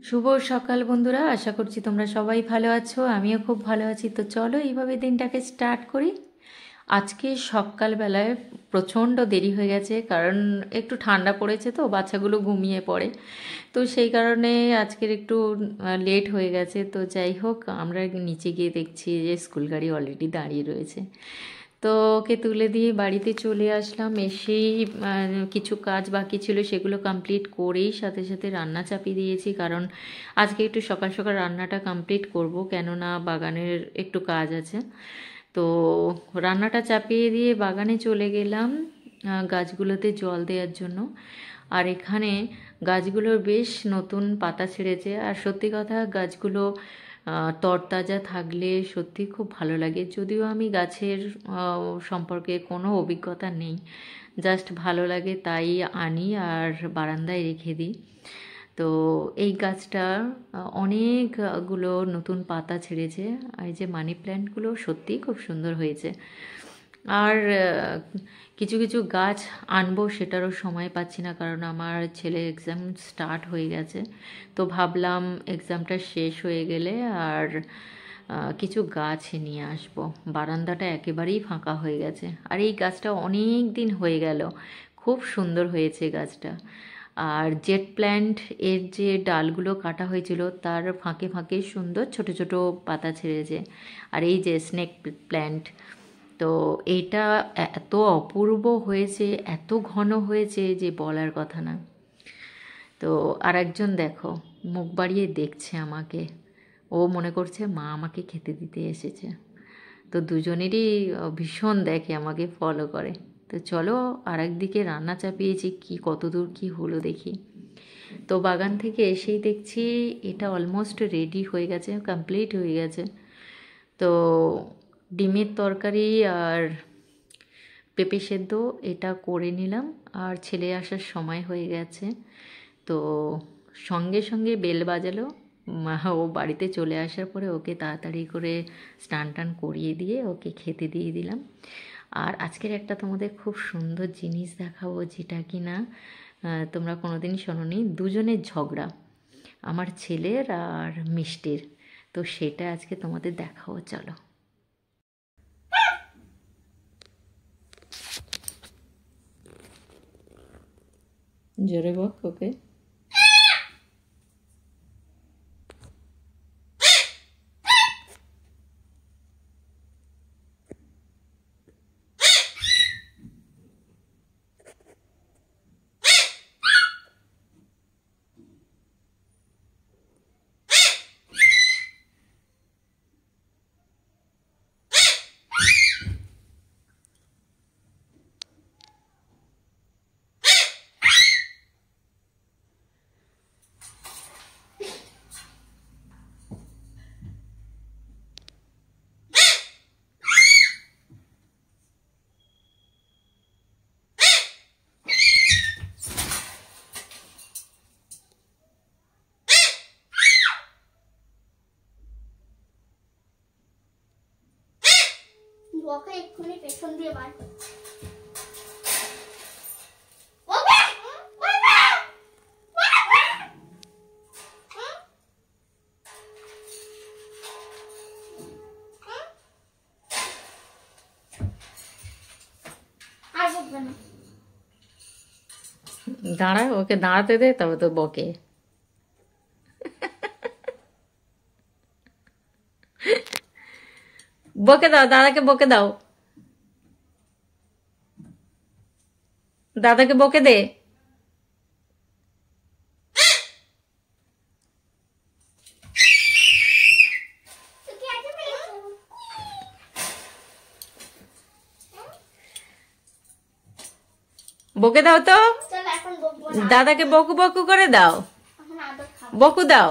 শুভ সকাল বন্ধুরা, আশা করছি তোমরা সবাই ভালো আছো। আমিও খুব ভালো আছি। তো চলো এইভাবে দিনটাকে স্টার্ট করি। আজকে সকালবেলায় প্রচণ্ড দেরি হয়ে গেছে, কারণ একটু ঠান্ডা পড়েছে তো বাচ্চাগুলো ঘুমিয়ে পড়ে। তো সেই কারণে আজকের একটু লেট হয়ে গেছে। তো যাই হোক, আমরা নিচে গিয়ে দেখছি যে স্কুল গাড়ি অলরেডি দাঁড়িয়ে রয়েছে। তো ওকে তুলে দিয়ে বাড়িতে চলে আসলাম। এসেই কিছু কাজ বাকি ছিল, সেগুলো কমপ্লিট করেই সাথে সাথে রান্না চাপিয়ে দিয়েছি, কারণ আজকে একটু সকাল সকাল রান্নাটা কমপ্লিট করব, কেননা বাগানের একটু কাজ আছে। তো রান্নাটা চাপিয়ে দিয়ে বাগানে চলে গেলাম গাছগুলোতে জল দেওয়ার জন্য। আর এখানে গাছগুলোর বেশ নতুন পাতা ছেড়েছে, আর সত্যি কথা গাছগুলো তরতাজা থাকলে সত্যি খুব ভালো লাগে। যদিও আমি গাছের সম্পর্কে কোনো অভিজ্ঞতা নেই, জাস্ট ভালো লাগে তাই আনি আর বারান্দায় রেখে দিই। তো এই গাছটা অনেকগুলো নতুন পাতা ছেড়েছে, আর এই যে মানি প্ল্যান্টগুলো সত্যিই খুব সুন্দর হয়েছে। আর কিছু কিছু গাছ আনবো, সেটারও সময় পাচ্ছি না, কারণ আমার ছেলে এক্সাম স্টার্ট হয়ে গেছে। তো ভাবলাম এক্সামটা শেষ হয়ে গেলে আর কিছু গাছ নিয়ে আসবো। বারান্দাটা একেবারেই ফাঁকা হয়ে গেছে, আর এই গাছটা অনেক দিন হয়ে গেল, খুব সুন্দর হয়েছে গাছটা। আর জেট প্ল্যান্ট এর যে ডালগুলো কাটা হয়েছিল তার ফাঁকে ফাঁকে সুন্দর ছোট ছোট পাতা ছেড়েছে। আর এই যে স্নেক প্ল্যান্ট, তো এটা এত অপূর্ব হয়েছে, এত ঘন হয়েছে যে বলার কথা না। তো আর একজন দেখো মুখ বাড়িয়ে দেখছে আমাকে, ও মনে করছে মা আমাকে খেতে দিতে এসেছে। তো দুজনেরই ভীষণ দেখে, আমাকে ফলো করে। তো চলো আর একদিকে রান্না চাপিয়েছি, কি কতদূর কি হলো দেখি। তো বাগান থেকে এসেই দেখছি এটা অলমোস্ট রেডি হয়ে গেছে, কমপ্লিট হয়ে গেছে। তো ডিমের তরকারি আর পেঁপে সেদ্ধ এটা করে নিলাম, আর ছেলে আসার সময় হয়ে গেছে। তো সঙ্গে সঙ্গে বেল বাজালো। ও বাড়িতে চলে আসার পরে ওকে তাড়াতাড়ি করে স্নান টান করিয়ে দিয়ে ওকে খেতে দিয়ে দিলাম। আর আজকের একটা তোমাদের খুব সুন্দর জিনিস দেখাবো, যেটা কি না তোমরা কোনোদিন শোনোনি। দুজনের ঝগড়া, আমার ছেলের আর মিষ্টির। তো সেটা আজকে তোমাদের দেখাবো, চলো। জোরে বক ওকে। ওকে এক্ষুনি পেছন দিয়ে বার করছে। দাঁড়া, ওকে দাঁড়াতে দে, তবে তো বকে। বকে দাও, দাদাকে বকে দাও, দাদাকে বকে দে। বকে দাও তো, দাদাকে বকু বকু করে দাও, বকু দাও।